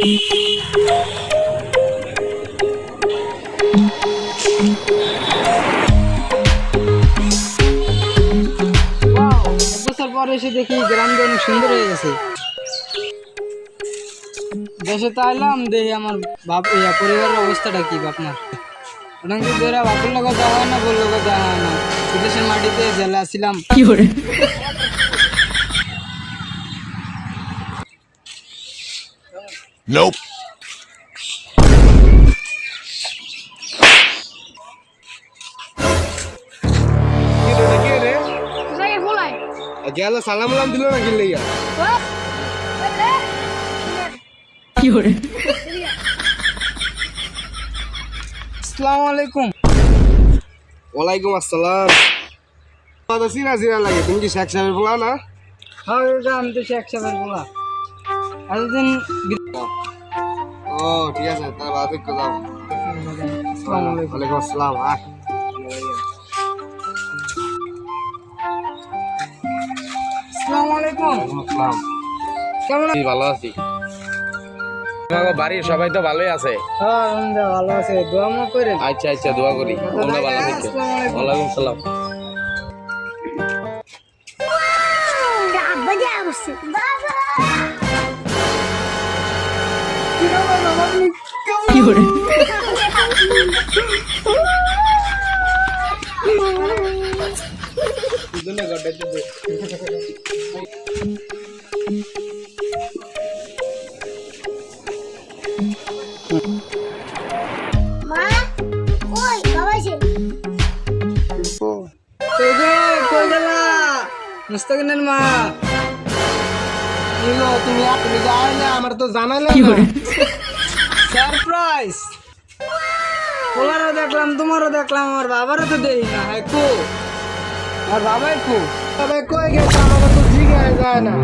বছর পর এসে দেখি গ্রামটা অনেক সুন্দর হয়ে গেছে। দেশে তো আইলাম, দেখি আমার পরিবারের অবস্থাটা কি আপনার। অনেক দিন ধরে বাপুর লোক দেওয়া হয় না, বোর লোক দেওয়া হয় না। বিদেশের মাটিতে জেলে আসছিলাম। কি করে Nope. গেল সালাম আলাম দিল না গিল লাগা কি করে। আসসালামু আলাইকুম। ওয়ালাইকুম আসসালাম। দাদা সিনা সিনা লাগে, তুমি কি শেখ সাহেবের পোলা না? হ্যাঁ আমি তো শেখ সাহেবের বলা। এতদিন ও ঠিক আছে, তার বাদ একটু যাও। আসসালামু আলাইকুম। ওয়ালাইকুম আসসালাম। আসসালামু আলাইকুম। আসসালাম। কেমন আছেন? ভালো আছি। তোমার বাড়ির সবাই তো ভালোই আছে? হ্যাঁ আমরা ভালো আছে, দোয়া মা করেন। আচ্ছা আচ্ছা, দোয়া করি তোমরা ভালো থেকো। আসসালামু আলাইকুম। ওয়ালাইকুম সালাম। কি করে। মা ওই বাবা এসে কই গেলা মুস্তাকিনের মা? তুমি যাই না, আমার তো জানালে সারপ্রাইজ। পোলারও দেখলাম, তোমারও দেখলাম, আমার বাবারও তো দেখি না। হ্যাঁ কো আমার বাবাই কো। তবে কই গেছে আমাকে তো জিজ্ঞাসা যায় না।